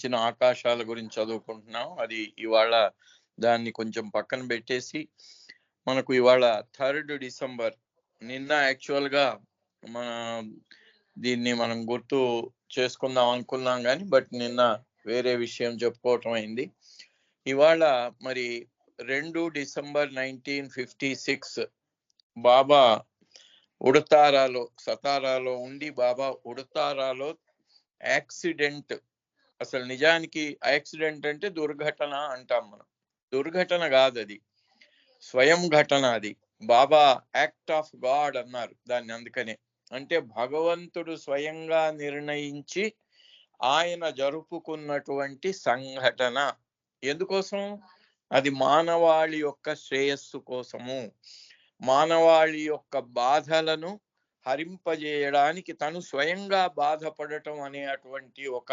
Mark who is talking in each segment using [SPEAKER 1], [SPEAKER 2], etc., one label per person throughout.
[SPEAKER 1] వచ్చిన ఆకాశాల గురించి చదువుకుంటున్నాం. అది ఇవాళ దాన్ని కొంచెం పక్కన పెట్టేసి మనకు ఇవాళ 3 డిసెంబర్. నిన్న యాక్చువల్గా మన దీన్ని మనం గుర్తు చేసుకుందాం అనుకున్నాం కానీ నిన్న వేరే విషయం చెప్పుకోవటం అయింది. ఇవాళ మరి 2 డిసెంబర్ 1956 బాబా ఉడతారాలో సతారాలో ఉండి బాబా ఉడతారాలో యాక్సిడెంట్, అసలు నిజానికి యాక్సిడెంట్ అంటే దుర్ఘటన అంటాం మనం. దుర్ఘటన కాదు, అది స్వయం ఘటన. అది బాబా యాక్ట్ ఆఫ్ గాడ్ అన్నారు దాన్ని. అందుకనే అంటే భగవంతుడు స్వయంగా నిర్ణయించి ఆయన జరుపుకున్నటువంటి సంఘటన. ఎందుకోసం? అది మానవాళి యొక్క శ్రేయస్సు కోసము, మానవాళి యొక్క బాధలను హరింపజేయడానికి తను స్వయంగా బాధపడటం అనేటువంటి ఒక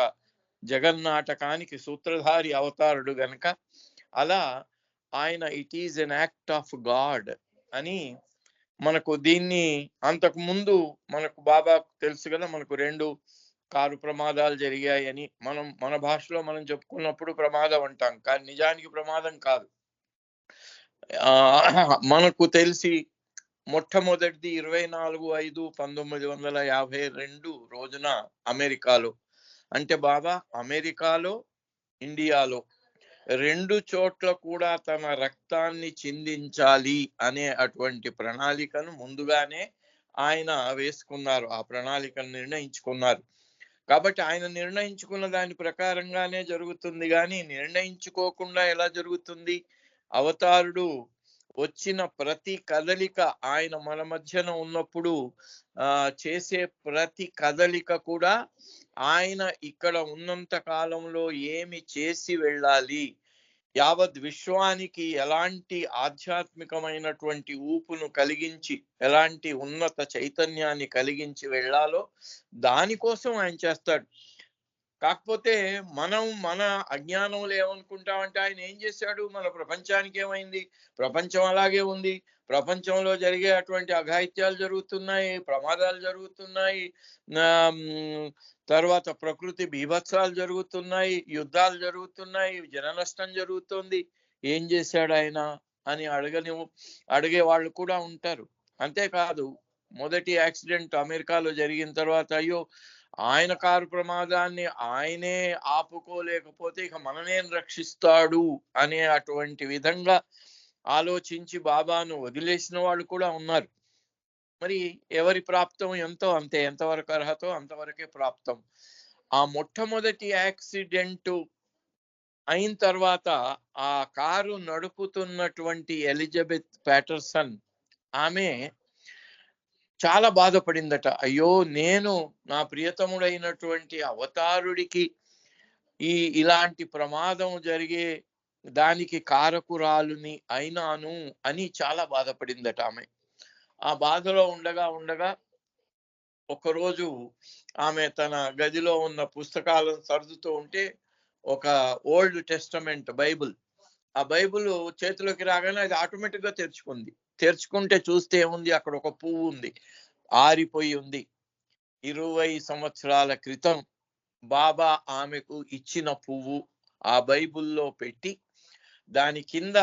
[SPEAKER 1] జగన్నాటకానికి సూత్రధారి అవతారుడు గనక అలా ఆయన it is N act of God అని మనకు దీన్ని అంతకు ముందు మనకు బాబా తెలుసు కదా, మనకు 2 కారు ప్రమాదాలు జరిగాయని మన భాషలో మనం చెప్పుకున్నప్పుడు ప్రమాదం అంటాం, కానీ నిజానికి ప్రమాదం కాదు. మనకు తెలిసి మొట్టమొదటిది 24/5/1952 రోజున అమెరికాలో. అంటే బాబా అమెరికాలో, ఇండియాలో 2 చోట్ల కూడా తన రక్తాన్ని చిందించాలి అనే అటువంటి ప్రణాళికను ముందుగానే ఆయన వేసుకున్నారు. ఆ ప్రణాళికను నిర్ణయించుకున్నారు. కాబట్టి ఆయన నిర్ణయించుకున్న దాని ప్రకారంగానే జరుగుతుంది, కానీ నిర్ణయించుకోకుండా ఎలా జరుగుతుంది? అవతారుడు వచ్చిన ప్రతి కదలిక, ఆయన మన మధ్యన ఉన్నప్పుడు చేసే ప్రతి కదలిక కూడా ఆయన ఇక్కడ ఉన్నంత కాలంలో ఏమి చేసి వెళ్ళాలి, యావత్ విశ్వానికి ఎలాంటి ఆధ్యాత్మికమైనటువంటి ఊపును కలిగించి, ఎలాంటి ఉన్నత చైతన్యాన్ని కలిగించి వెళ్ళాలో దానికోసం ఆయన చేస్తాడు. కాకపోతే మనం మన అజ్ఞానంలో ఏమనుకుంటామంటే ఆయన ఏం చేశాడు, మన ప్రపంచానికి ఏమైంది, ప్రపంచం అలాగే ఉంది, ప్రపంచంలో జరిగే అటువంటి అఘాయిత్యాలు జరుగుతున్నాయి, ప్రమాదాలు జరుగుతున్నాయి, తర్వాత ప్రకృతి బీభత్సాలు జరుగుతున్నాయి, యుద్ధాలు జరుగుతున్నాయి, జన నష్టం జరుగుతుంది, ఏం చేశాడు ఆయన అని అడిగే వాళ్ళు కూడా ఉంటారు. అంతేకాదు, మొదటి యాక్సిడెంట్ అమెరికాలో జరిగిన తర్వాత అయ్యో ఆయన కారు ప్రమాదాన్ని ఆయనే ఆపుకోలేకపోతే ఇక మననేం రక్షిస్తాడు అనే అటువంటి విధంగా ఆలోచించి బాబాను వదిలేసిన వాళ్ళు కూడా ఉన్నారు. మరి ఎవరి ప్రాప్తం ఎంతో అంతే, ఎంతవరకు అర్హతో అంతవరకే ప్రాప్తం. ఆ మొట్టమొదటి యాక్సిడెంట్ అయిన తర్వాత ఆ కారు నడుపుతున్నటువంటి ఎలిజబెత్ ప్యాటర్సన్ ఆమె చాలా బాధపడిందట. అయ్యో, నేను నా ప్రియతముడైనటువంటి అవతారుడికి ఇలాంటి ప్రమాదం జరిగే దానికి కారకురాలుని అయినాను అని చాలా బాధపడిందట ఆమె. ఆ బాధలో ఉండగా ఒకరోజు ఆమె తన గదిలో ఉన్న పుస్తకాలను సర్దుతూ ఉంటే ఒక ఓల్డ్ టెస్టమెంట్ బైబుల్, ఆ బైబుల్ చేతిలోకి రాగానే అది ఆటోమేటిక్ గా తెరుచుకుంటే చూస్తే ఏముంది, అక్కడ ఒక పువ్వు ఉంది, ఆరిపోయి ఉంది. 20 సంవత్సరాల క్రితం బాబా ఆమెకు ఇచ్చిన పువ్వు ఆ బైబుల్లో పెట్టి దాని కింద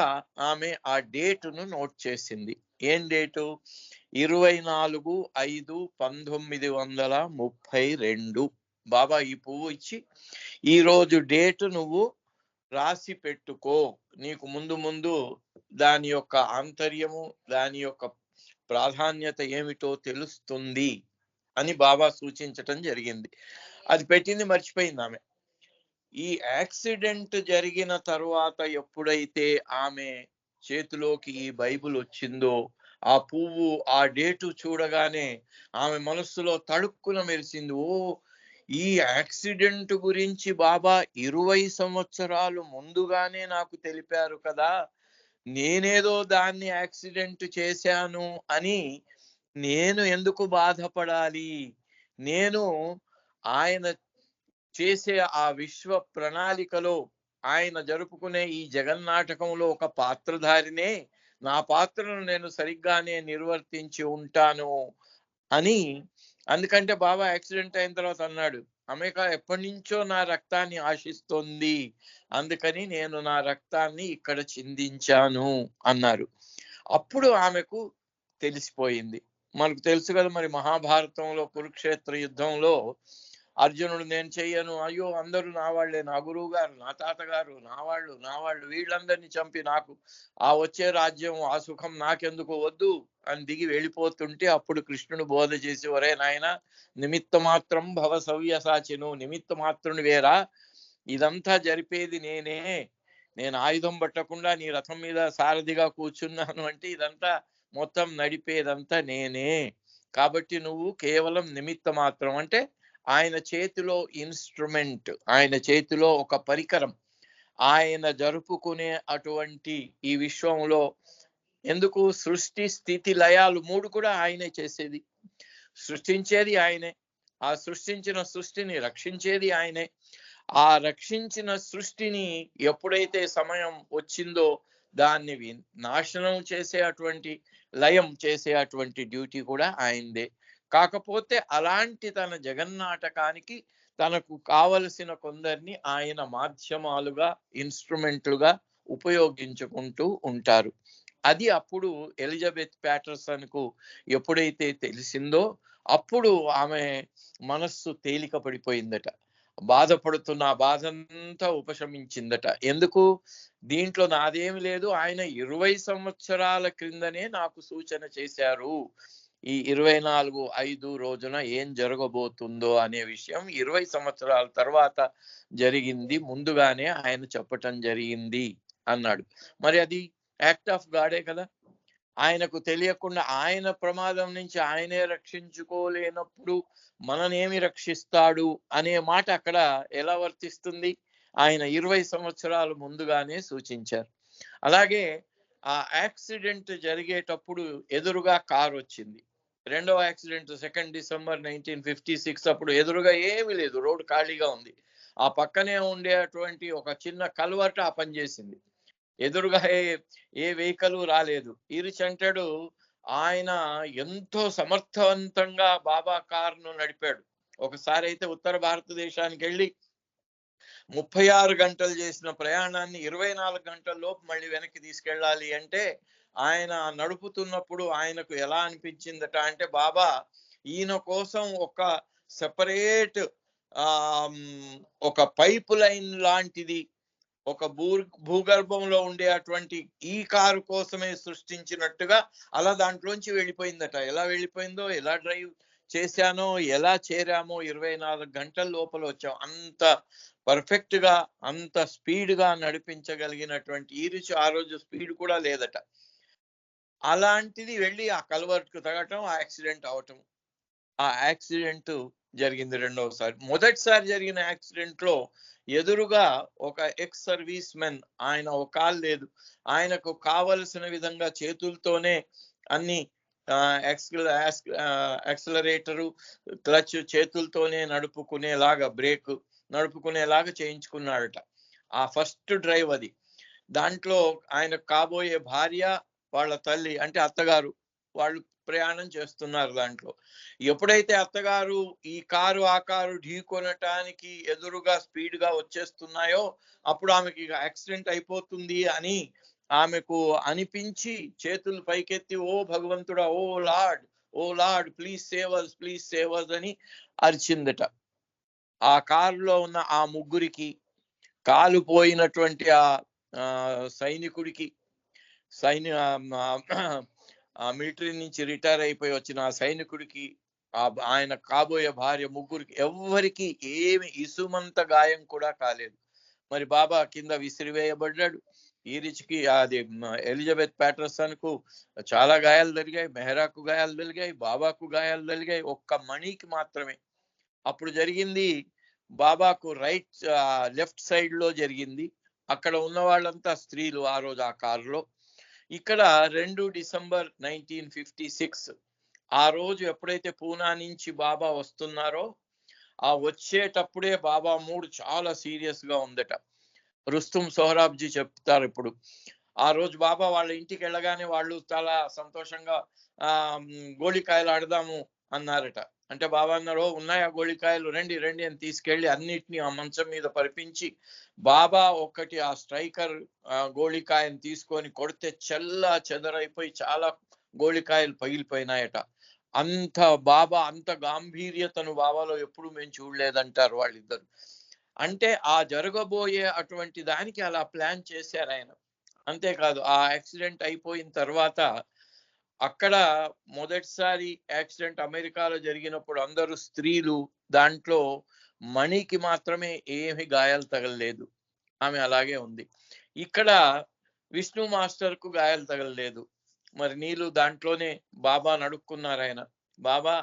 [SPEAKER 1] ఆమె ఆ డేటును నోట్ చేసింది. ఏం డేటు? 24/5/1932. బాబా ఈ పువ్వు ఇచ్చి, ఈ రోజు డేటు నువ్వు రాసి పెట్టుకో, నీకు ముందు దాని యొక్క ఆంతర్యము, దాని యొక్క ప్రాధాన్యత ఏమిటో తెలుస్తుంది అని బాబా సూచించటం జరిగింది. అది పెట్టింది, మర్చిపోయింది ఆమె. ఈ యాక్సిడెంట్ జరిగిన తరువాత ఎప్పుడైతే ఆమె చేతిలోకి ఈ బైబిల్ వచ్చిందో, ఆ పువ్వు ఆ డేటు చూడగానే ఆమె మనస్సులో తళుక్కున మెరిసింది. ఓ, ఈ యాక్సిడెంట్ గురించి బాబా 20 సంవత్సరాలు ముందుగానే నాకు తెలిపారు కదా, నేనేదో దాన్ని యాక్సిడెంట్ చేశాను అని నేను ఎందుకు బాధపడాలి? నేను ఆయన చేసే ఆ విశ్వ ప్రణాళికలో, ఆయన జరుపుకునే ఈ జగన్నాటకంలో ఒక పాత్రధారినే, నా పాత్రను నేను సరిగ్గానే నిర్వర్తించి ఉంటాను అని. అందుకంటే బాబా యాక్సిడెంట్ అయిన తర్వాత అన్నాడు, అమెరికా ఎప్పటి నుంచో నా రక్తాన్ని ఆశిస్తోంది, అందుకని నేను నా రక్తాన్ని ఇక్కడ చిందించాను అన్నారు. అప్పుడు ఆమెకు తెలిసిపోయింది. మనకు తెలుసు కదా మరి, మహాభారతంలో కురుక్షేత్ర యుద్ధంలో అర్జునుడు నేను చెయ్యను, అయ్యో అందరూ నా వాళ్లే, నా గురువు గారు, నా తాతగారు, నా వాళ్ళు వీళ్ళందరినీ చంపి నాకు ఆ వచ్చే రాజ్యం, ఆ సుఖం నాకెందుకు, వద్దు అని దిగి వెళ్ళిపోతుంటే అప్పుడు కృష్ణుడు బోధ చేసి, ఒరే నాయన, నిమిత్త మాత్రం భవ సవ్యసాచిను, నిమిత్త మాత్రుని వేరా, ఇదంతా జరిపేది నేనే, నేను ఆయుధం పట్టకుండా నీ రథం మీద సారథిగా కూర్చున్నాను అంటే ఇదంతా మొత్తం నడిపేదంతా నేనే, కాబట్టి నువ్వు కేవలం నిమిత్త మాత్రం, అంటే ఆయన చేతిలో ఇన్స్ట్రుమెంట్, ఆయన చేతిలో ఒక పరికరం, ఆయన జరుపుకునే అటువంటి ఈ విశ్వంలో ఎందుకు సృష్టి స్థితి లయాలు మూడు కూడా ఆయనే చేసేది, సృష్టించేది ఆయనే, ఆ సృష్టించిన సృష్టిని రక్షించేది ఆయనే, ఆ రక్షించిన సృష్టిని ఎప్పుడైతే సమయం వచ్చిందో దాన్ని నాశనం చేసే అటువంటి లయం చేసే అటువంటి డ్యూటీ కూడా ఆయనదే. కాకపోతే అలాంటి తన జగన్నాటకానికి తనకు కావలసిన కొందరిని ఆయన మాధ్యమాలుగా, ఇన్స్ట్రుమెంట్లుగా ఉపయోగించుకుంటూ ఉంటారు. అది అప్పుడు ఎలిజబెత్ ప్యాటర్సన్ కు ఎప్పుడైతే తెలిసిందో అప్పుడు ఆమె మనస్సు తేలిక పడిపోయిందట, బాధపడుతున్న ఆ బాధంతా ఉపశమించిందట. ఎందుకు, దీంట్లో నాదేమి లేదు, ఆయన 20 సంవత్సరాల క్రిందనే నాకు సూచన చేశారు, ఈ 24/5 రోజున ఏం జరగబోతుందో అనే విషయం 20 సంవత్సరాల తర్వాత జరిగింది, ముందుగానే ఆయన చెప్పటం జరిగింది అన్నాడు. మరి అది యాక్ట్ ఆఫ్ గాడే కదా, ఆయనకు తెలియకుండా ఆయన ప్రమాదం నుంచి ఆయనే రక్షించుకోలేనప్పుడు మననేమి రక్షిస్తాడు అనే మాట అక్కడ ఎలా వర్తిస్తుంది, ఆయన 20 సంవత్సరాలు ముందుగానే సూచించారు. అలాగే ఆ యాక్సిడెంట్ జరిగేటప్పుడు ఎదురుగా కారు వచ్చింది, రెండవ యాక్సిడెంట్ 2 డిసెంబర్ 1956, అప్పుడు ఎదురుగా ఏమీ లేదు, రోడ్డు ఖాళీగా ఉంది, ఆ పక్కనే ఉండేటువంటి ఒక చిన్న కల్వర్ట్ ఆ పని చేసింది, ఎదురుగా ఏ వెహికల్ రాలేదు. ఈరిచంటడు ఆయన ఎంతో సమర్థవంతంగా బాబా కారును నడిపాడు. ఒకసారి అయితే ఉత్తర భారతదేశానికి వెళ్ళి 36 గంటలు చేసిన ప్రయాణాన్ని 24 గంటల లోపు మళ్ళీ వెనక్కి తీసుకెళ్ళాలి అంటే ఆయన నడుపుతున్నప్పుడు ఆయనకు ఎలా అనిపించిందట అంటే, బాబా ఈయన కోసం ఒక సెపరేట్ ఒక పైప్ లైన్ లాంటిది, ఒక భూగర్భంలో ఉండే అటువంటి ఈ కారు కోసమే సృష్టించినట్టుగా అలా దాంట్లోంచి వెళ్ళిపోయిందట. ఎలా వెళ్ళిపోయిందో, ఎలా డ్రైవ్ చేశానో, ఎలా చేరామో 24 గంటల లోపల వచ్చాం. అంత పర్ఫెక్ట్ గా, అంత స్పీడ్ గా నడిపించగలిగినటువంటి ఈరిచ్ ఆ రోజు స్పీడ్ కూడా లేదట. అలాంటిది వెళ్ళి ఆ కల్వర్ట్ కు తగటం, ఆ యాక్సిడెంట్ అవటం. ఆ యాక్సిడెంట్ జరిగింది రెండవసారి. మొదటిసారి జరిగిన యాక్సిడెంట్ లో ఎదురుగా ఒక ఎక్స్ సర్వీస్ మెన్, ఆయన ఒక కాలు లేదు, ఆయనకు కావలసిన విధంగా చేతులతోనే అన్ని యాక్సిలరేటరు, క్లచ్ చేతులతోనే నడుపుకునేలాగా, బ్రేక్ నడుపుకునేలాగా చేయించుకున్నాడట. ఆ ఫస్ట్ డ్రైవ్ అది. దాంట్లో ఆయన కాబోయే భార్య, వాళ్ళ తల్లి అంటే అత్తగారు, వాళ్ళు ప్రయాణం చేస్తున్నారు దాంట్లో. ఎప్పుడైతే అత్తగారు ఈ కారు ఆ కారు ఢీకొనటానికి ఎదురుగా స్పీడ్ గా వచ్చేస్తున్నాయో అప్పుడు ఆమెకి యాక్సిడెంట్ అయిపోతుంది అని ఆమెకు అనిపించి చేతులు పైకెత్తి, ఓ భగవంతుడా, ఓ లార్డ్ ప్లీజ్ సేవ్ అస్ అని అరిచిందట. ఆ కారులో ఉన్న ఆ ముగ్గురికి, కాలుపోయినటువంటి ఆ సైనికుడికి, మిలిటరీ నుంచి రిటైర్ అయిపోయి వచ్చిన ఆ సైనికుడికి, ఆయన కాబోయే భార్య, ముగ్గురికి ఎవ్వరికి ఏమి ఇసుమంత గాయం కూడా కాలేదు. మరి బాబా కింద విసిరివేయబడ్డాడు. ఈరిచ్కి, అది ఎలిజబెత్ ప్యాటర్సన్ కు చాలా గాయాలు జరిగాయి, మెహరాకు గాయాలు జరిగాయి, బాబాకు గాయాలు జరిగాయి. ఒక్క మణికి మాత్రమే. అప్పుడు జరిగింది బాబాకు లెఫ్ట్ సైడ్ లో జరిగింది. అక్కడ ఉన్న వాళ్ళంతా స్త్రీలు ఆ రోజు ఆ కారులో. ఇక్కడ 2 డిసెంబర్ 1956 ఆ రోజు ఎప్పుడైతే పూనా నుంచి బాబా వస్తున్నారో ఆ వచ్చేటప్పుడే బాబా మూడు చాలా సీరియస్ గా ఉందట. రుస్తుం సోహరాబ్జీ చెప్తారు ఇప్పుడు. ఆ రోజు బాబా వాళ్ళ ఇంటికి వెళ్ళగానే వాళ్ళు చాలా సంతోషంగా గోళికాయలు ఆడదాము అన్నారట. అంటే బాబా అన్నారు, ఉన్నాయా గోళికాయలు, రండి రండి అని తీసుకెళ్లి అన్నిటినీ ఆ మంచం మీద పరిపించి బాబా ఒకటి ఆ స్ట్రైకర్ గోళికాయని తీసుకొని కొడితే చెల్లా చెదరైపోయి చాలా గోళికాయలు పగిలిపోయినాయట. అంత బాబా అంత గాంభీర్యతను బాబాలో ఎప్పుడు మేము చూడలేదంటారు వాళ్ళిద్దరు. అంటే ఆ జరగబోయే అటువంటి దానికి అలా ప్లాన్ చేశారు ఆయన. అంతేకాదు ఆ యాక్సిడెంట్ అయిపోయిన తర్వాత అక్కడ మొదటిసారి యాక్సిడెంట్ అమెరికాలో జరిగినప్పుడు అందరూ స్త్రీలు, దాంట్లో మణికి మాత్రమే ఏమి గాయాలు తగలలేదు, ఆమె అలాగే ఉంది. ఇక్కడ విష్ణు మాస్టర్ కు గాయాలు తగలలేదు. మరి నీళ్ళు దాంట్లోనే బాబా నడుక్కున్నారు ఆయన, బాబా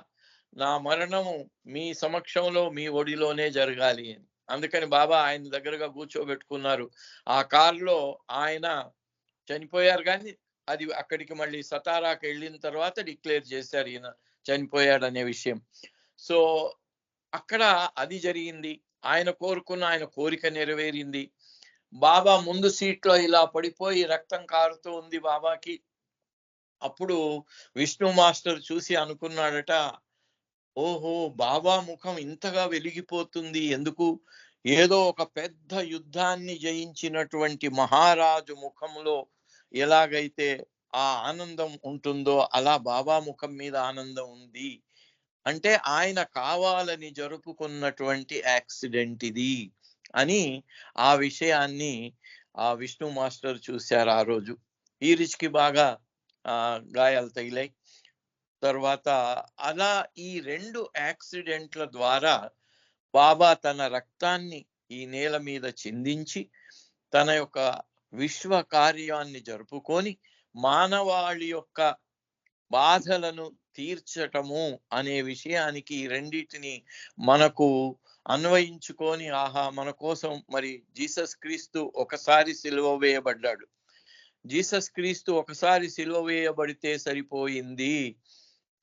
[SPEAKER 1] నా మరణము మీ సమక్షంలో మీ ఒడిలోనే జరగాలి అని. అందుకని బాబా ఆయన దగ్గరగా కూర్చోబెట్టుకున్నారు. ఆ కారులో ఆయన చనిపోయారు, కానీ అది అక్కడికి మళ్ళీ సతారాకి వెళ్ళిన తర్వాత డిక్లేర్ చేశారు ఈయన చనిపోయాడనే విషయం. సో అక్కడ అది జరిగింది. ఆయన కోరుకున్న ఆయన కోరిక నెరవేరింది. బాబా ముందు సీట్లో ఇలా పడిపోయి రక్తం కారుతూ ఉంది బాబాకి. అప్పుడు విష్ణు మాస్టర్ చూసి అనుకున్నాడట, ఓహో బాబా ముఖం ఇంతగా వెలిగిపోతుంది ఎందుకు? ఏదో ఒక పెద్ద యుద్ధాన్ని జయించినటువంటి మహారాజు ముఖంలో ఎలాగైతే ఆ ఆనందం ఉంటుందో అలా బాబా ముఖం మీద ఆనందం ఉంది. అంటే ఆయన కావాలని జరుపుకున్నటువంటి యాక్సిడెంట్ ఇది అని ఆ విషయాన్ని ఆ విష్ణు మాస్టర్ చూశారు ఆ రోజు. ఈరిచ్కి బాగా గాయాలు తగిలాయి. తర్వాత అలా ఈ 2 యాక్సిడెంట్ల ద్వారా బాబా తన రక్తాన్ని ఈ నేల మీద చిందించి తన యొక్క విశ్వ కార్యాన్ని జరుపుకొని మానవాళి యొక్క బాధలను తీర్చటము అనే విషయానికి ఈ రెండిటిని మనకు అన్వయించుకొని, ఆహా మన కోసం మరి జీసస్ క్రీస్తు ఒకసారి సిలువ వేయబడ్డాడు, జీసస్ క్రీస్తు ఒకసారి సిలువ వేయబడితే సరిపోయింది,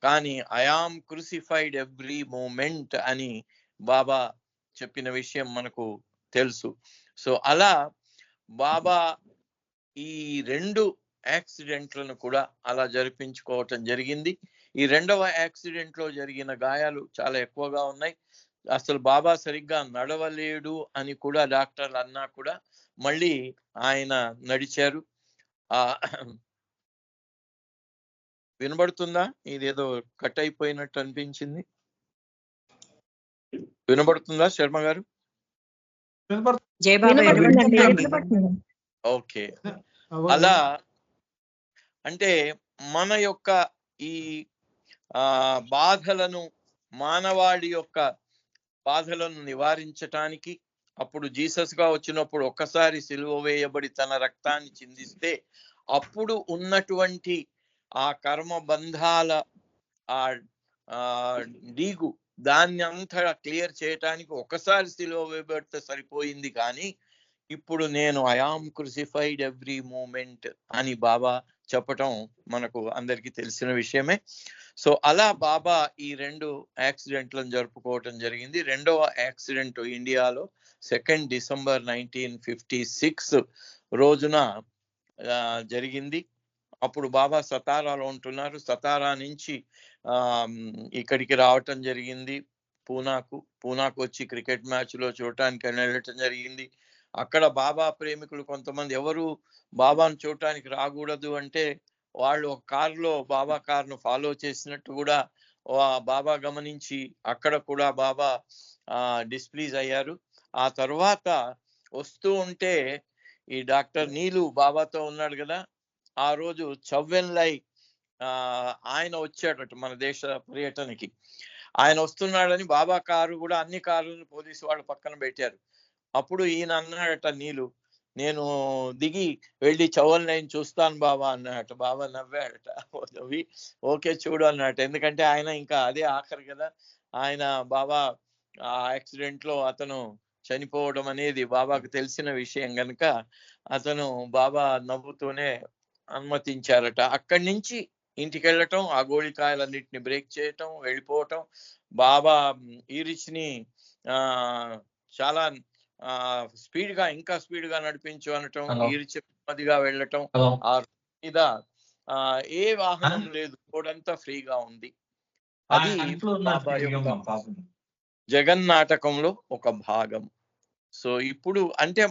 [SPEAKER 1] కానీ ఐఆమ్ క్రూసిఫైడ్ ఎవ్రీ మూమెంట్ అని బాబా చెప్పిన విషయం మనకు తెలుసు. సో అలా బాబా ఈ 2 యాక్సిడెంట్లను కూడా అలా జరిపించుకోవటం జరిగింది. ఈ 2వ యాక్సిడెంట్ లో జరిగిన గాయాలు చాలా ఎక్కువగా ఉన్నాయి. అసలు బాబా సరిగ్గా నడవలేడు అని కూడా డాక్టర్లు అన్నా కూడా మళ్ళీ ఆయన నడిచారు. ఆ వినబడుతుందా? ఇదేదో కట్ అయిపోయినట్టు అనిపించింది. వినబడుతుందా శర్మ గారు? ఓకే. అలా అంటే మన యొక్క ఈ బాధలను, మానవాళి యొక్క బాధలను నివారించటానికి అప్పుడు జీసస్ గా వచ్చినప్పుడు ఒక్కసారి సిలువ వేయబడి తన రక్తాన్ని చిందిస్తే అప్పుడు ఉన్నటువంటి ఆ కర్మ బంధాల ఆ డీగు దాన్ని అంతా క్లియర్ చేయటానికి ఒకసారి సిలువ వేయబడితే సరిపోయింది. కానీ ఇప్పుడు నేను ఐఆమ్ క్రూసిఫైడ్ ఎవ్రీ మూమెంట్ అని బాబా చెప్పటం మనకు అందరికీ తెలిసిన విషయమే. సో అలా బాబా ఈ 2 యాక్సిడెంట్లను జరుపుకోవటం జరిగింది. 2వ యాక్సిడెంట్ ఇండియాలో 2 డిసెంబర్ 1956 రోజున జరిగింది. అప్పుడు బాబా సతారాలో ఉంటున్నారు. సతారా నుంచి ఇక్కడికి రావటం జరిగింది పూనాకు వచ్చి క్రికెట్ మ్యాచ్ లో చూడటానికి వెళ్ళటం జరిగింది. అక్కడ బాబా ప్రేమికులు కొంతమంది ఎవరు బాబాను చూడటానికి రాకూడదు అంటే వాళ్ళు ఒక కారులో బాబా కారును ఫాలో చేసినట్టు కూడా బాబా గమనించి అక్కడ కూడా బాబా డిస్ప్లీజ్ అయ్యారు. ఆ తర్వాత వస్తూ ఉంటే ఈ డాక్టర్ నీలు బాబాతో ఉన్నాడు కదా, ఆ రోజు చవ్వెన్లై ఆయన వచ్చాడట మన దేశ పర్యటనకి. ఆయన వస్తున్నాడని బాబా కారు కూడా అన్ని కార్లను పోలీసు వాళ్ళు పక్కన పెట్టారు. అప్పుడు ఈయన అన్నాడట నీలు, నేను దిగి వెళ్ళి చవ్వెన్లైని చూస్తాను బాబా అన్నాడట. బాబా నవ్వాడట. ఓకే చూడు అన్నట్టు. ఎందుకంటే ఆయన ఇంకా అదే ఆఖరి కదా, ఆయన బాబా ఆ యాక్సిడెంట్ లో అతను చనిపోవడం అనేది బాబాకు తెలిసిన విషయం గనుక అతను బాబా నవ్వుతూనే అనుమతించారట. అక్కడి నుంచి ఇంటికి వెళ్ళటం, ఆ గోళికాయలన్నిటిని బ్రేక్ చేయటం, వెళ్ళిపోవటం, బాబా ఈరిచ్ ని చాలా స్పీడ్ గా ఇంకా స్పీడ్ గా నడిపించు అనటం, ఈరిచ్ నెమ్మదిగా వెళ్ళటం, ఆ మీద ఏ వాహనం లేదు, రోడ్ అంతా ఫ్రీగా ఉంది. అది బాబా యొక్క జగన్నాటకంలో ఒక భాగం. సో ఇప్పుడు అంటే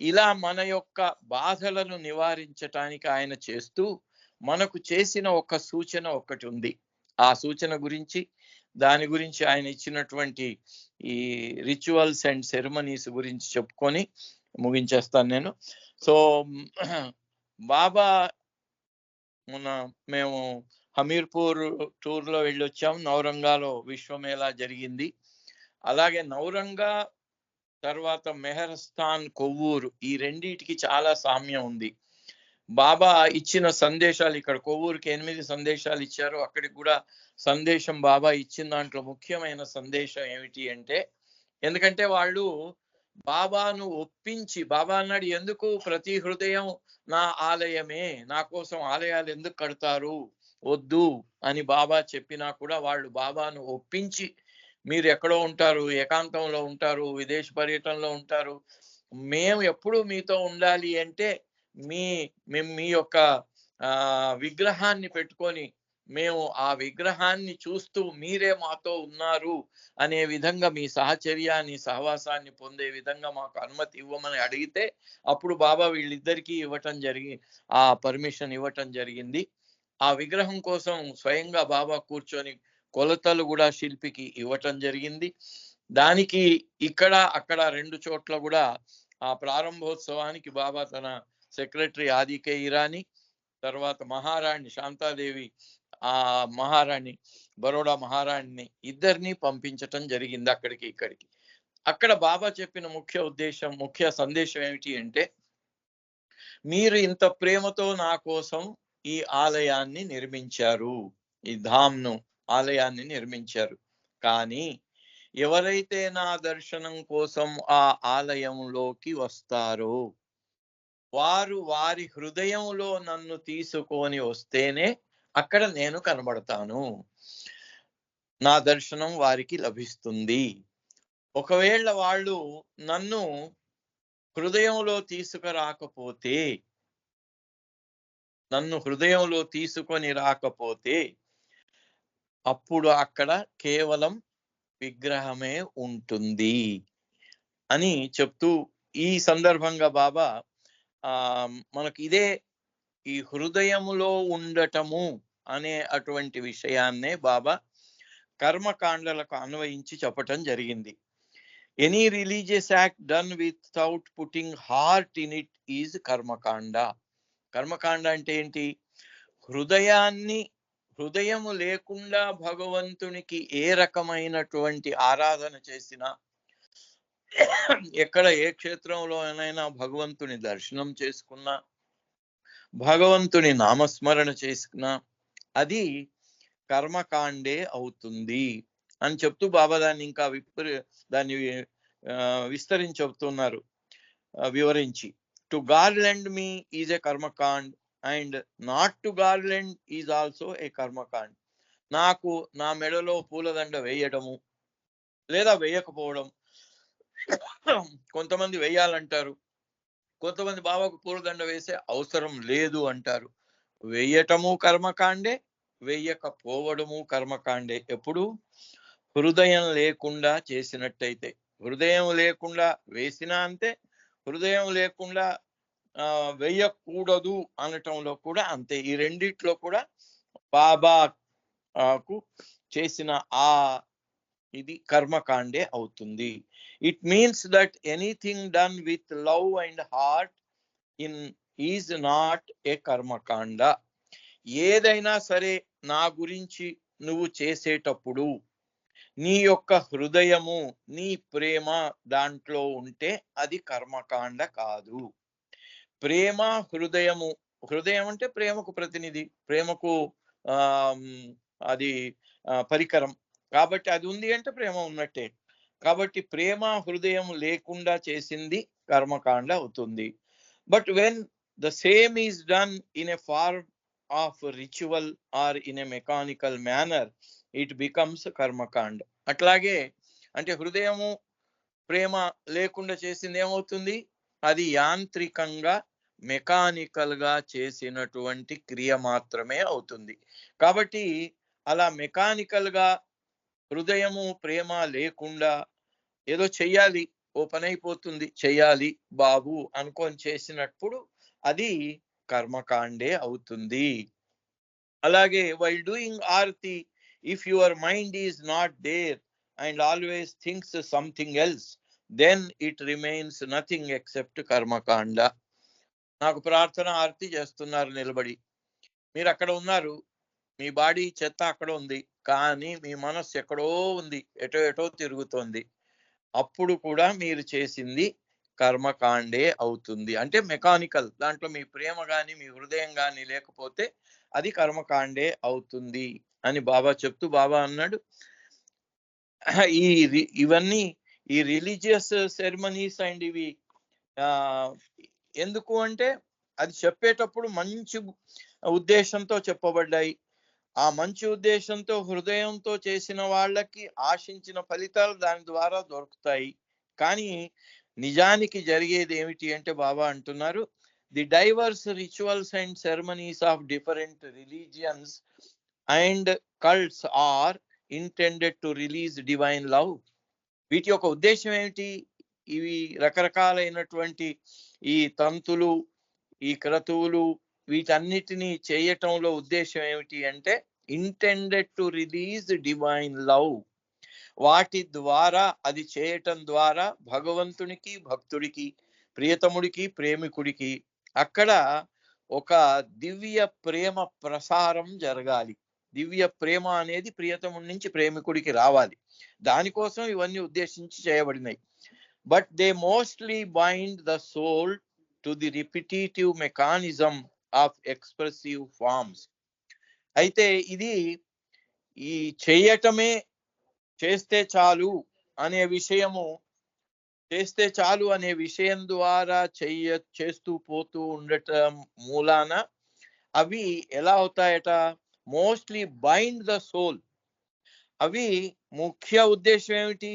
[SPEAKER 1] ఇలా మన యొక్క బాధలను నివారించటానికి ఆయన చేస్తూ మనకు చేసిన ఒక సూచన ఒకటి ఉంది. ఆ సూచన గురించి, దాని గురించి ఆయన ఇచ్చినటువంటి ఈ రిచువల్స్ అండ్ సెరమనీస్ గురించి చెప్పుకొని ముగించేస్తాను నేను. సో బాబా మేము హమీర్పూర్ టూర్లో వెళ్ళొచ్చాం. నౌరంగాలో విశ్వమేళా జరిగింది. అలాగే నౌరంగా తర్వాత మెహర్స్థాన్, కొవ్వూరు, ఈ రెండిటికి చాలా సామ్యం ఉంది. బాబా ఇచ్చిన సందేశాలు, ఇక్కడ కొవ్వూరుకి 8 సందేశాలు ఇచ్చారు, అక్కడికి కూడా సందేశం బాబా ఇచ్చిన దాంట్లో ముఖ్యమైన సందేశం ఏమిటి అంటే, ఎందుకంటే వాళ్ళు బాబాను ఒప్పించి, బాబా అన్నాడు ఎందుకు ప్రతి హృదయం నా ఆలయమే, నా కోసం ఆలయాలు ఎందుకు కడతారు, వద్దు అని బాబా చెప్పినా కూడా వాళ్ళు బాబాను ఒప్పించి, మీరు ఎక్కడో ఉంటారు, ఏకాంతంలో ఉంటారు, విదేశ పర్యటనలో ఉంటారు, మేము ఎప్పుడు మీతో ఉండాలి అంటే మేము మీ యొక్క విగ్రహాన్ని పెట్టుకొని మేము ఆ విగ్రహాన్ని చూస్తూ మీరే మాతో ఉన్నారు అనే విధంగా మీ సహచర్యాన్ని, సహవాసాన్ని పొందే విధంగా మాకు అనుమతి ఇవ్వమని అడిగితే అప్పుడు బాబా వీళ్ళిద్దరికీ ఆ పర్మిషన్ ఇవ్వటం జరిగింది. ఆ విగ్రహం కోసం స్వయంగా బాబా కూర్చొని కొలతలు కూడా శిల్పికి ఇవ్వటం జరిగింది. దానికి ఇక్కడ అక్కడ 2 చోట్ల కూడా ఆ ప్రారంభోత్సవానికి బాబా తన సెక్రటరీ ఆదికే ఇరానీ, తర్వాత మహారాణి శాంతాదేవి, ఆ మహారాణి, బరోడా మహారాణిని, ఇద్దరిని పంపించటం జరిగింది అక్కడికి ఇక్కడికి. అక్కడ బాబా చెప్పిన ముఖ్య సందేశం ఏమిటి అంటే, మీరు ఇంత ప్రేమతో నా కోసం ఈ ఆలయాన్ని నిర్మించారు, ఈ ధామ్ను ఆలయాన్ని నిర్మించారు, కానీ ఎవరైతే నా దర్శనం కోసం ఆ ఆలయంలోకి వస్తారో వారు వారి హృదయంలో నన్ను తీసుకొని వస్తేనే అక్కడ నేను కనబడతాను, నా దర్శనం వారికి లభిస్తుంది. ఒకవేళ వాళ్ళు నన్ను హృదయంలో తీసుకురాకపోతే, నన్ను హృదయంలో తీసుకొని రాకపోతే అప్పుడు అక్కడ కేవలం విగ్రహమే ఉంటుంది అని చెప్తూ, ఈ సందర్భంగా బాబా మనకి ఇదే ఈ హృదయములో ఉండటము అనే అటువంటి విషయాన్నే బాబా కర్మకాండలకు అన్వయించి చెప్పటం జరిగింది. Any religious act done without putting heart in it is కర్మకాండ. కర్మకాండ అంటే ఏంటి? హృదయము లేకుండా భగవంతునికి ఏ రకమైనటువంటి ఆరాధన చేసినా, ఎక్కడ ఏ క్షేత్రంలోనైనా భగవంతుని దర్శనం చేసుకున్నా, భగవంతుని నామస్మరణ చేసుకున్నా అది కర్మకాండే అవుతుంది అని చెప్తూ బాబా దాన్ని ఇంకా దాన్ని విస్తరించి చెప్తున్నారు, వివరించి. To garland me is a karmakand and not to garland is also a karmakand. నాకు నా మెడలో పూలదండ వేయడము లేదా వేయకపోవడం, కొంతమంది వేయాలంటారు, కొంతమంది బాబాకు పూలదండ వేసే అవసరం లేదు అంటారు. వేయటము కర్మకాండే, వేయకపోవడము కర్మకాండే. ఎప్పుడు? హృదయం లేకుండా చేసినట్టయితే. హృదయం లేకుండా వేసినా అంతే, హృదయం లేకుండా వేయకూడదు అనటంలో కూడా అంతే. ఈ రెండిట్లో కూడా బాబాకు చేసిన ఇది కర్మకాండే అవుతుంది. It means that anything done with love and heart is not a కర్మకాండ. ఏదైనా సరే నా గురించి నువ్వు చేసేటప్పుడు నీ యొక్క హృదయము, నీ ప్రేమ దాంట్లో ఉంటే అది కర్మకాండ కాదు. ప్రేమ హృదయం అంటే ప్రేమకు ప్రతినిధి, ప్రేమకు అది పరికరం. కాబట్టి అది ఉంది అంటే ప్రేమ ఉన్నట్టే. కాబట్టి ప్రేమ హృదయం లేకుండా చేసింది కర్మకాండ అవుతుంది. But when the same is done in a form of ritual or in a mechanical manner it becomes karmakanda. అట్లాగే అంటే హృదయము ప్రేమ లేకుండా చేసింది ఏమవుతుంది? అది యాంత్రికంగా మెకానికల్ గా చేసినటువంటి క్రియ మాత్రమే అవుతుంది. కాబట్టి అలా మెకానికల్ గా హృదయము ప్రేమ లేకుండా ఏదో చెయ్యాలి, ఓ పని అయిపోతుంది చెయ్యాలి బాబు అనుకొని చేసినప్పుడు అది కర్మకాండే అవుతుంది. అలాగే while doing aarti, if your mind is not there and always thinks something else, then it remains nothing except karmakanda. నాకు ప్రార్థన ఆరతి చేస్తున్నారు నిలబడి, మీరు అక్కడ ఉన్నారు, మీ బాడీ చెత్త అక్కడ ఉంది, కానీ మీ మనస్సు ఎక్కడో ఉంది, ఎటో ఎటో తిరుగుతోంది. అప్పుడు కూడా మీరు చేసింది కర్మకాండే అవుతుంది. అంటే మెకానికల్, దాంట్లో మీ ప్రేమ గాని మీ హృదయం గాని లేకపోతే అది కర్మకాండే అవుతుంది అని బాబా చెప్తూ బాబా అన్నాడు, ఇవన్నీ ఈ రిలీజియస్ సెరమనీస్ అండ్ ఇవి ఎందుకు అంటే అది చెప్పేటప్పుడు మంచి ఉద్దేశంతో చెప్పబడ్డాయి. ఆ మంచి ఉద్దేశంతో హృదయంతో చేసిన వాళ్ళకి ఆశించిన ఫలితాలు దాని ద్వారా దొరుకుతాయి. కానీ నిజానికి జరిగేది ఏమిటి అంటే బాబా అంటున్నారు, the diverse rituals and ceremonies of different religions and cults are intended to release divine love. వీటి యొక్క ఉద్దేశం ఏమిటి? ఇవి రకరకాలైనటువంటి ఈ తంతులు, ఈ క్రతువులు, వీటన్నిటినీ చేయటంలో ఉద్దేశం ఏమిటి అంటే intended to release divine love. వాటి ద్వారా, అది చేయటం ద్వారా భగవంతునికి భక్తుడికి, ప్రియతముడికి ప్రేమికుడికి అక్కడ ఒక దివ్య ప్రేమ ప్రసారం జరగాలి. దివ్య ప్రేమ అనేది ప్రియతముడి నుంచి ప్రేమికుడికి రావాలి. దానికోసం ఇవన్నీ ఉద్దేశించి చేయబడినాయి. But they mostly bind the soul to the repetitive mechanism of expressive forms. అయితే ఇది ఈ చేయటమే, చేస్తే చాలు అనే విషయము, చేస్తే చాలు అనే విషయం ద్వారా చేస్తూ పోతూ ఉండటం మూలాన అవి ఎలా అవుతాయట, మోస్ట్లీ బైండ్ ద సోల్. అవి ముఖ్య ఉద్దేశం ఏమిటి?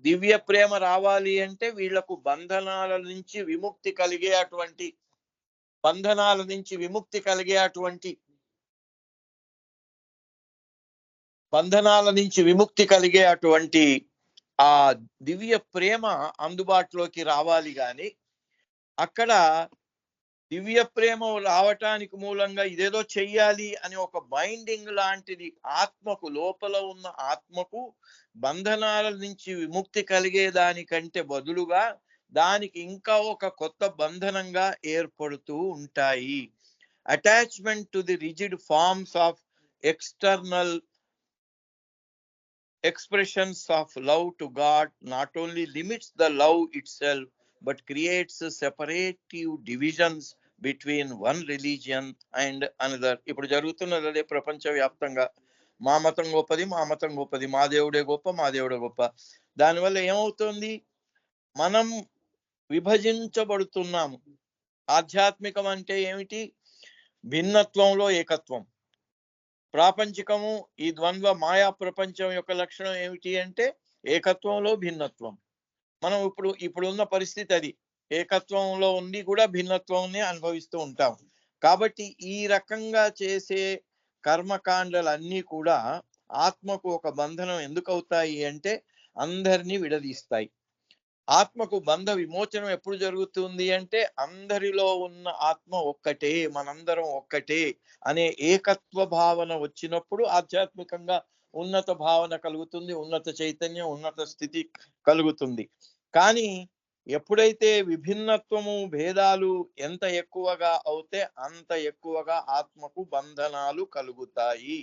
[SPEAKER 1] దివ్య ప్రేమ రావాలి అంటే వీళ్లకు బంధనాల నుంచి విముక్తి కలిగే అటువంటి ఆ దివ్య ప్రేమ అందుబాటులోకి రావాలి. గాని అక్కడ దివ్య ప్రేమ రావటానికి మూలంగా ఇదేదో చెయ్యాలి అని ఒక బైండింగ్ లాంటిది ఆత్మకు, లోపల ఉన్న ఆత్మకు బంధనాల నుంచి విముక్తి కలిగే దానికంటే బదులుగా దానికి ఇంకా ఒక కొత్త బంధనంగా ఏర్పడుతూ ఉంటాయి. Attachment to the rigid forms of external expressions of love to God not only limits the love itself but creates separative divisions between one religion and another. ఇప్పుడు జరుగుతున్నది అదే ప్రపంచవ్యాప్తంగా. మా మతం గొప్పది, మా మతం గొప్పది, మా దేవుడే గొప్ప, మా దేవుడే గొప్ప. దానివల్ల ఏమవుతుంది? మనం విభజించబడుతున్నాము. ఆధ్యాత్మికం అంటే ఏమిటి? భిన్నత్వంలో ఏకత్వం. ప్రాపంచికము, ఈ ద్వంద్వ మాయా ప్రపంచం యొక్క లక్షణం ఏమిటి అంటే ఏకత్వంలో భిన్నత్వం. మనం ఇప్పుడున్న పరిస్థితి అది, ఏకత్వంలో ఉండి కూడా భిన్నత్వాన్ని అనుభవిస్తూ ఉంటాం. కాబట్టి ఈ రకంగా చేసే కర్మకాండలన్నీ కూడా ఆత్మకు ఒక బంధనం ఎందుకు అవుతాయి అంటే అందరినీ విడదీస్తాయి. ఆత్మకు బంధ విమోచనం ఎప్పుడు జరుగుతుంది అంటే అందరిలో ఉన్న ఆత్మ ఒక్కటే, మనందరం ఒక్కటే అనే ఏకత్వ భావన వచ్చినప్పుడు ఆధ్యాత్మికంగా ఉన్నత భావన కలుగుతుంది, ఉన్నత చైతన్యం, ఉన్నత స్థితి కలుగుతుంది. కానీ ఎప్పుడైతే విభిన్నత్వము, భేదాలు ఎంత ఎక్కువగా అవుతే అంత ఎక్కువగా ఆత్మకు బంధనాలు కలుగుతాయి.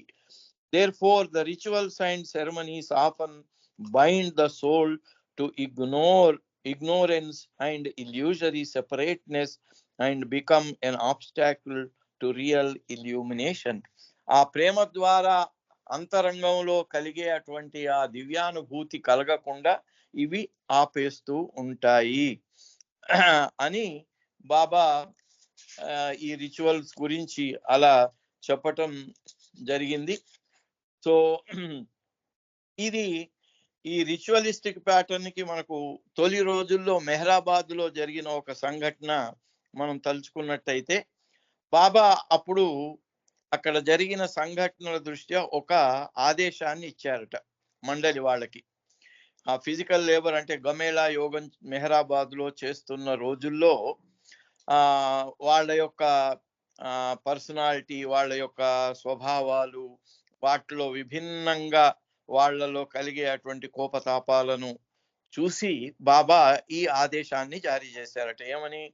[SPEAKER 1] Therefore, the rituals and ceremonies often bind the soul to ignorance and illusory separateness and become an obstacle to real illumination. ఆ ప్రేమ ద్వారా అంతరంగంలో కలిగే అటువంటి ఆ దివ్యానుభూతి కలగకుండా ఇవి ఆపేస్తూ ఉంటాయి అని బాబా ఈ రిచువల్స్ గురించి అలా చెప్పటం జరిగింది. సో ఇది ఈ రిచువలిస్టిక్ ప్యాటర్న్ కి మనకు తొలి రోజుల్లో మెహరాబాద్ లో జరిగిన ఒక సంఘటన మనం తలుచుకున్నట్టయితే బాబా అప్పుడు అక్కడ జరిగిన సంఘటనల దృష్ట్యా ఒక ఆదేశాన్ని ఇచ్చారట మండలి వాళ్ళకి. ఆ ఫిజికల్ లేబర్ అంటే గమేళా యోగం మెహరాబాద్ లో చేస్తున్న రోజుల్లో వాళ్ళ యొక్క పర్సనాలిటీ, వాళ్ళ యొక్క స్వభావాలు, వాటిలో విభిన్నంగా వాళ్ళలో కలిగే అటువంటి కోపతాపాలను చూసి బాబా ఈ ఆదేశాన్ని జారీ చేశారట. ఏమని?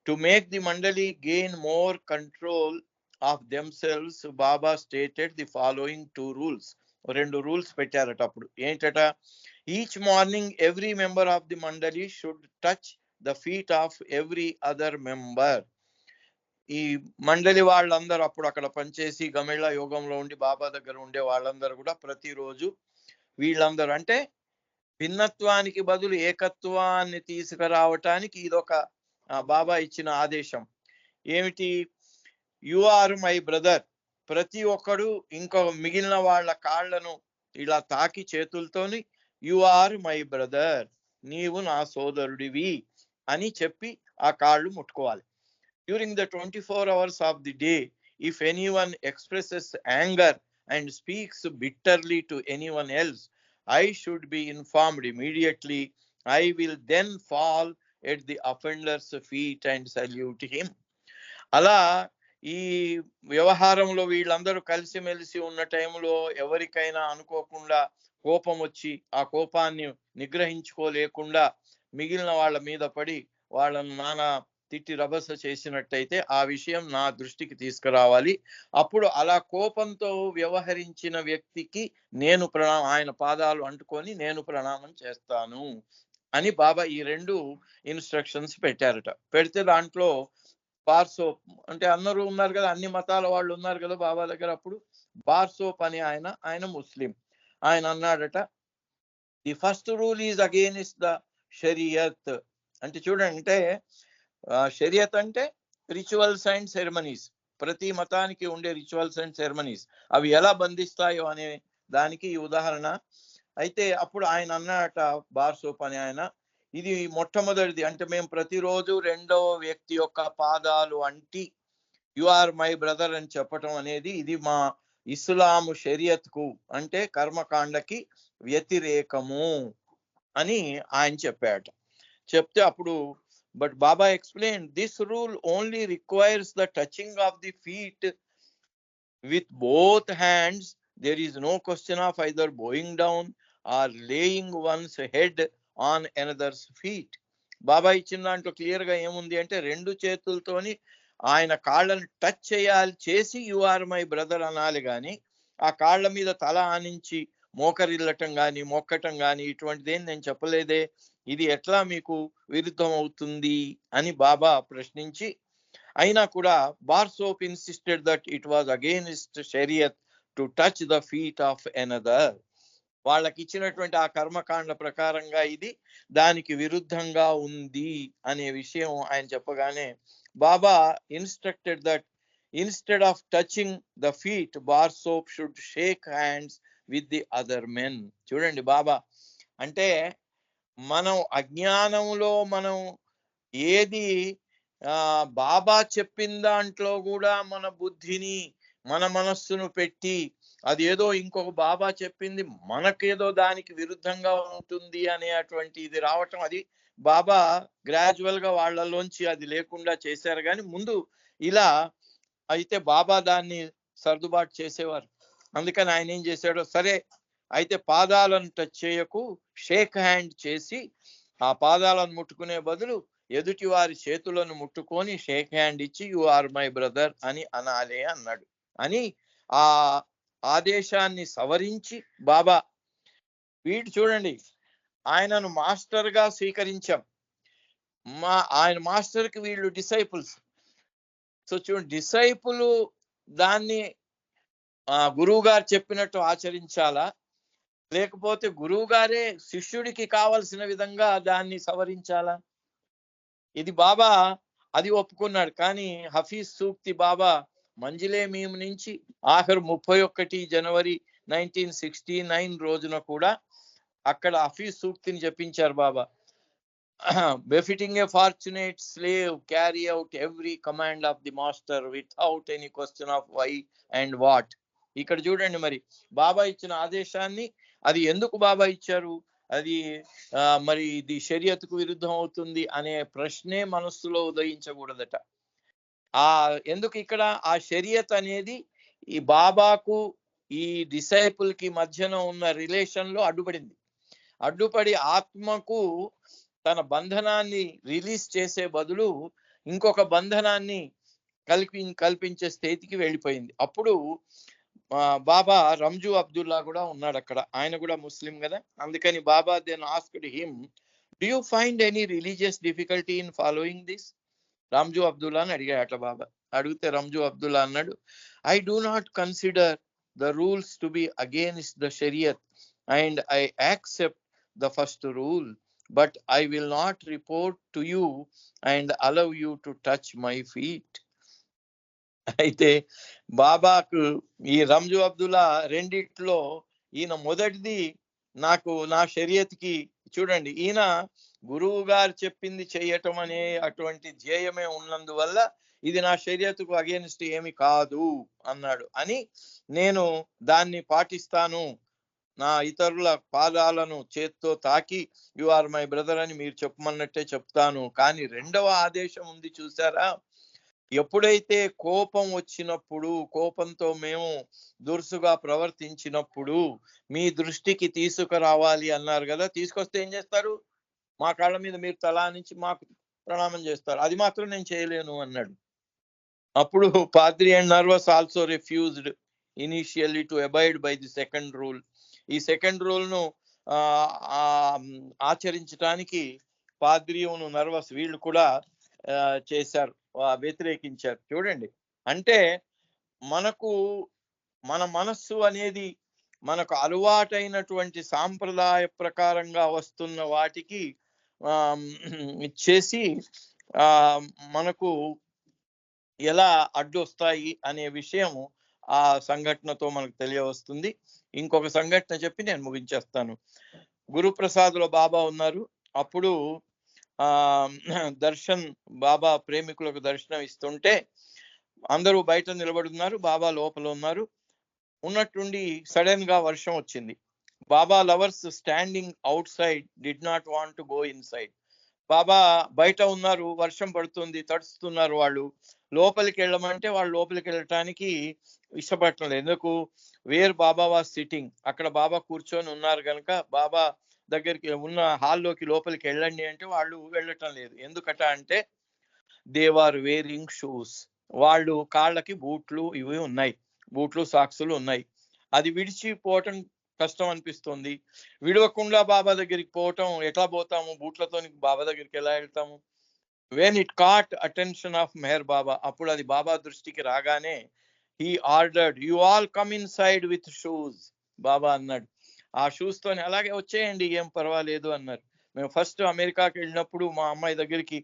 [SPEAKER 1] To make the mandali gain more control of themselves, Baba stated the following 2 rules. 2 rules పెట్టారట అప్పుడు. ఏంటట? Each morning every member of the mandali should touch the feet of every other member. ఈ మండలి వాళ్ళందరూ అప్పుడు అక్కడ పనిచేసి గమిళ్ళ యోగంలో ఉండి బాబా దగ్గర ఉండే వాళ్ళందరూ కూడా ప్రతిరోజు వీళ్ళందరూ అంటే భిన్నత్వానికి బదులు ఏకత్వాన్ని తీసుకురావటానికి ఇదొక బాబా ఇచ్చిన ఆదేశం. ఏమిటి? You are my brother. ప్రతి ఒక్కడు ఇంకో మిగిలిన వాళ్ళ కాళ్లను ఇలా తాకి చేతులతోని యు ఆర్ మై బ్రదర్, నీవు నా సోదరుడివి అని చెప్పి ఆ కాళ్ళు ముట్టుకోవాలి. During the 24 hours of the day, if anyone expresses anger and speaks bitterly to anyone else, I should be informed immediately. I will then fall at the offender's feet and salute him. అలా ఈ వ్యవహారంలో వీళ్ళందరూ కలిసిమెలిసి ఉన్న టైంలో ఎవరికైనా అనుకోకుండా కోపం వచ్చి ఆ కోపాన్ని నిగ్రహించుకోలేకుండా మిగిలిన వాళ్ళ మీద పడి వాళ్ళను నానా తిట్టి రభస చేసినట్టయితే ఆ విషయం నా దృష్టికి తీసుకురావాలి. అప్పుడు అలా కోపంతో వ్యవహరించిన వ్యక్తికి నేను ఆయన పాదాలు అంటుకొని నేను ప్రణామం చేస్తాను అని బాబా ఈ 2 ఇన్స్ట్రక్షన్స్ పెట్టారట. పెడితే దాంట్లో బార్సోప్ అంటే అందరూ ఉన్నారు కదా, అన్ని మతాల వాళ్ళు ఉన్నారు కదా బాబా దగ్గర. అప్పుడు బార్సోప్ అని ఆయన ముస్లిం. ఆయన అన్నాడట, the first rule is against the Shariat. అంటే చూడండి, అంటే షరియత్ అంటే రిచువల్స్ అండ్ సెరమనీస్. ప్రతి మతానికి ఉండే రిచువల్స్ అండ్ సెరమనీస్ అవి ఎలా బంధిస్తాయో అనే దానికి ఈ ఉదాహరణ. అయితే అప్పుడు ఆయన అన్నట, బార్సోప్ అని ఆయన, ఇది మొట్టమొదటిది అంటే మేము ప్రతిరోజు రెండవ వ్యక్తి యొక్క పాదాలు అంటి యు ఆర్ మై బ్రదర్ అని చెప్పటం అనేది ఇది మా ఇస్లాము షరియత్కు అంటే కర్మకాండకి వ్యతిరేకము అని ఆయన చెప్పాట. చెప్తే అప్పుడు but Baba explain this rule only requires the touching of the feet with both hands. There is no question of either bowing down or laying one's head on another's feet. Baba ఇచ్చిన దాంట్లో క్లియర్ గా ఏముంది అంటే 2 చేతులతోని ఆయన కాళ్ళను టచ్ చేసి you are my brother అనాలి, కానీ ఆ కాళ్ళ మీద తల ఆనించి మోకరిల్లటం కానీ మొక్కటం కానీ ఇటువంటిదేం నేను చెప్పలేదే, ఇది ఎట్లా మీకు విరుద్ధం అవుతుంది అని బాబా ప్రశ్నించి, అయినా కూడా Barsoap insisted that it was against shariat to touch the feet of another. వాళ్ళకి ఇచ్చినటువంటి ఆ కర్మకాండ ప్రకారంగా ఇది దానికి విరుద్ధంగా ఉంది అనే విషయం ఆయన చెప్పగానే Baba instructed that instead of touching the feet Barsoap should shake hands with the other men. చూడండి, బాబా అంటే మనం అజ్ఞానంలో మనం ఏది బాబా చెప్పిన దాంట్లో కూడా మన బుద్ధిని మన మనస్సును పెట్టి అది ఏదో ఇంకొక బాబా చెప్పింది మనకేదో దానికి విరుద్ధంగా ఉంటుంది అనేటువంటి ఇది రావటం, అది బాబా గ్రాడ్యువల్ గా వాళ్ళలోంచి అది లేకుండా చేశారు. కానీ ముందు ఇలా అయితే బాబా దాన్ని సర్దుబాటు చేసేవారు. అందుకని ఆయన ఏం చేశాడో, సరే అయితే పాదాలను టచ్ చేయకు, షేక్ హ్యాండ్ చేసి ఆ పాదాలను ముట్టుకునే బదులు ఎదుటి వారి చేతులను ముట్టుకొని షేక్ హ్యాండ్ ఇచ్చి యు ఆర్ మై బ్రదర్ అని అనాలే అన్నాడు. అని ఆ ఆదేశాన్ని సవరించి బాబా వీడు చూడండి, ఆయనను మాస్టర్ గా స్వీకరించాం. ఆయన మాస్టర్ కి వీళ్ళు డిసైపుల్స్. సో చూడండి, డిసైపుల్ దాన్ని గురువు గారు చెప్పినట్టు ఆచరించాలా, లేకపోతే గురువు గారే శిష్యుడికి కావలసిన విధంగా దాన్ని సవరించాలా? ఇది బాబా అది ఒప్పుకున్నాడు. కానీ హఫీజ్ సూక్తి బాబా మంజిలే మీమ్ నుంచి ఆఖరు 31 జనవరి 1969 రోజున కూడా అక్కడ హఫీజ్ సూక్తిని చెప్పించారు బాబా. befitting a fortunate slave, carry out every command of the master without any question of why and what. ఇక్కడ చూడండి, మరి బాబా ఇచ్చిన ఆదేశాన్ని, అది ఎందుకు బాబా ఇచ్చారు, అది మరి ఇది షరియత్కు విరుద్ధం అవుతుంది అనే ప్రశ్నే మనస్సులో ఉదయించకూడదట. ఎందుకు ఇక్కడ ఆ షరియత్ అనేది ఈ బాబాకు ఈ డిసైపుల్ కి మధ్యన ఉన్న రిలేషన్ లో అడ్డుపడి ఆత్మకు తన బంధనాన్ని రిలీజ్ చేసే బదులు ఇంకొక బంధనాన్ని కల్పించే స్థితికి వెళ్ళిపోయింది. అప్పుడు బాబా రంజు అబ్దుల్లా కూడా ఉన్నాడు అక్కడ, ఆయన కూడా ముస్లిం కదా. అందుకని Baba then asked him, do you find any religious difficulty in following this? Ramjoo Abdulla అని అడిగాట బాబా. అడిగితే రంజు అబ్దుల్లా అన్నాడు, I do not consider the rules to be against the shariat and I accept the first rule, but I will not report to you and allow you to touch my feet. అయితే బాబాకు ఈ రంజు అబ్దుల్లా రెండిట్లో ఈయన మొదటిది నాకు నా షరియత్కి, చూడండి, ఈయన గురువు గారు చెప్పింది చేయటం అనే అటువంటి ధ్యేయమే ఉన్నందువల్ల ఇది నా షరియత్కు అగేన్స్ట్ ఏమి కాదు అన్నాడు. అని నేను దాన్ని పాటిస్తాను, నా ఇతరుల పాదాలను చేత్తో తాకి యు ఆర్ మై బ్రదర్ అని మీరు చెప్పమన్నట్టే చెప్తాను. కానీ రెండవ ఆదేశం ఉంది చూసారా, ఎప్పుడైతే కోపం వచ్చినప్పుడు, కోపంతో మేము దురుసుగా ప్రవర్తించినప్పుడు మీ దృష్టికి తీసుకురావాలి అన్నారు కదా, తీసుకొస్తే ఏం చేస్తారు, మా కాళ్ళ మీద మీరు తలా నుంచి మాకు ప్రణామం చేస్తారు, అది మాత్రం నేను చేయలేను అన్నాడు. అప్పుడు Padri and Nervous also refused initially to abide by the second rule. ఈ సెకండ్ రూల్ ను ఆచరించడానికి పాద్రియును నర్వస్ వీళ్ళు కూడా చేశారు, వ్యతిరేకించారు. చూడండి, అంటే మన మనస్సు అనేది మనకు అలవాటైనటువంటి సాంప్రదాయ ప్రకారంగా వస్తున్న వాటికి చేసి మనకు ఎలా అడ్డొస్తాయి అనే విషయం ఆ సంఘటనతో మనకు తెలియవస్తుంది. ఇంకొక సంఘటన చెప్పి నేను ముగించేస్తాను. గురుప్రసాద్లో బాబా ఉన్నారు. అప్పుడు దర్శన్ బాబా ప్రేమికులకు దర్శనం ఇస్తుంటే అందరూ బయట నిలబడున్నారు, బాబా లోపల ఉన్నారు. ఉన్నట్టుండి సడన్ గా వర్షం వచ్చింది. Baba lovers standing outside did not want to go inside. Baba బయట ఉన్నారు, వర్షం పడుతుంది, తడుస్తున్నారు. వాళ్ళు లోపలికి వెళ్ళమంటే వాళ్ళు లోపలికి వెళ్ళటానికి ఇష్టపడటం లేదు. ఎందుకు, వేర్ బాబా వాజ్ సిట్టింగ్, అక్కడ బాబా కూర్చొని ఉన్నారు కనుక బాబా దగ్గరికి ఉన్న హాల్లోకి లోపలికి వెళ్ళండి అంటే వాళ్ళు వెళ్ళటం లేదు. ఎందుకట అంటే దే ఆర్ వేరింగ్ షూస్, వాళ్ళు కాళ్ళకి బూట్లు ఇవి ఉన్నాయి, బూట్లు సాక్సులు ఉన్నాయి. అది విడిచిపోవటం కష్టం అనిపిస్తుంది. విడవకుండా బాబా దగ్గరికి పోవటం, ఎట్లా పోతాము బూట్లతో, బాబా దగ్గరికి ఎలా వెళ్తాము? When it caught attention of Meher Baba, అప్పుడు అది బాబా దృష్టికి రాగానే he ordered you all come inside with shoes. Baba అన్నాడు, ఆ షూస్ తోని అలాగే వచ్చేయండి, ఏం పర్వాలేదు అన్నారు. మేము ఫస్ట్ అమెరికాకి వెళ్ళినప్పుడు మా అమ్మాయి దగ్గరికి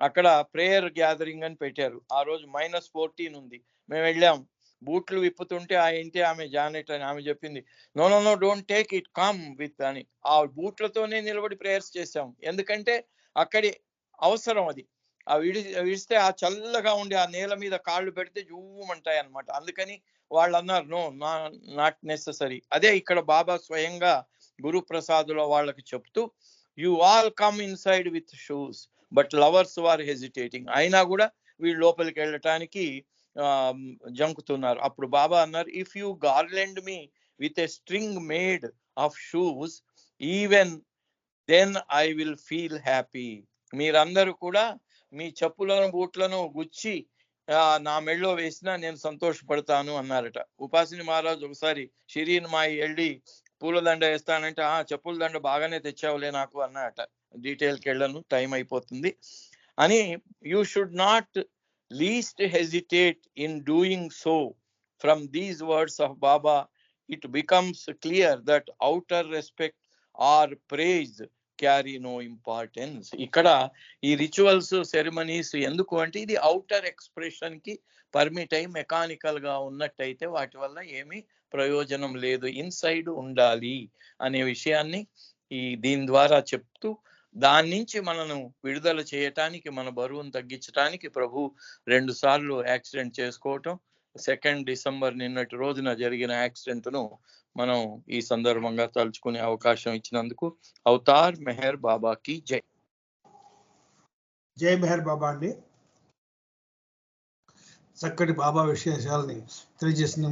[SPEAKER 1] అక్కడ ప్రేయర్ గ్యాదరింగ్ అని పెట్టారు. ఆ రోజు -14 ఉంది. మేము వెళ్ళాం, బూట్లు విప్పుతుంటే ఆ ఇంటి ఆమె జానెట్ అని ఆమె చెప్పింది, no no no don't take it, come with అని. ఆ బూట్లతోనే నిలబడి ప్రేయర్స్ చేసాం, ఎందుకంటే అక్కడి అవసరం అది. ఆ విడిస్తే ఆ చల్లగా ఉండి ఆ నేల మీద కాళ్ళు పెడితే జూమంటాయి అన్నమాట. అందుకని వాళ్ళు అన్నారు నో, నాట్ నెసెసరీ. అదే ఇక్కడ బాబా స్వయంగా గురుప్రసాదులో వాళ్ళకి చెప్తూ you all come inside with shoes but lovers are hesitating, అయినా కూడా వీళ్ళు లోపలికి వెళ్ళటానికి జంకుతున్నారు. అప్పుడు బాబా అన్నారు, if you garland me with a string made of shoes even then I will feel happy. మీరందరూ కూడా మీ చెప్పులను బూట్లను గుచ్చి నా మెళ్ళో వేసినా నేను సంతోషపడతాను అన్నారట. ఉపాసిని మహారాజు ఒకసారి షిరీన్ మాయి వెళ్ళి పూలదండ వేస్తానంటే చెప్పుల దండ బాగానే తెచ్చావులే నాకు అన్నారట. డీటెయిల్కి వెళ్ళను, టైం అయిపోతుంది అని. You should not least hesitate in doing so. From these words of Baba it becomes clear that outer respect or praise carry no importance. ఇక్కడ ఈ రిచువల్స్ సెరమనీస్ ఎందుకు అంటే ఇది అవుటర్ ఎక్స్ప్రెషన్ కి పర్మిట్ అయి మెకానికల్ గా ఉన్నట్టయితే వాటి వల్ల ఏమీ ప్రయోజనం లేదు, ఇన్సైడ్ ఉండాలి అనే విషయాన్ని దీని ద్వారా చెప్తూ దాని నుంచి మనను విడుదల చేయటానికి, మన బరువును తగ్గించడానికి ప్రభు 2 సార్లు యాక్సిడెంట్ చేసుకోవటం, 2 డిసెంబర్ నిన్నటి రోజున జరిగిన యాక్సిడెంట్ను మనం ఈ సందర్భంగా తలుచుకునే అవకాశం ఇచ్చినందుకు అవతార్ మెహర్ బాబాకి జై.
[SPEAKER 2] జై మెహర్ బాబా అండి. చక్కటి బాబా విశేషాలని తెలియజేసిన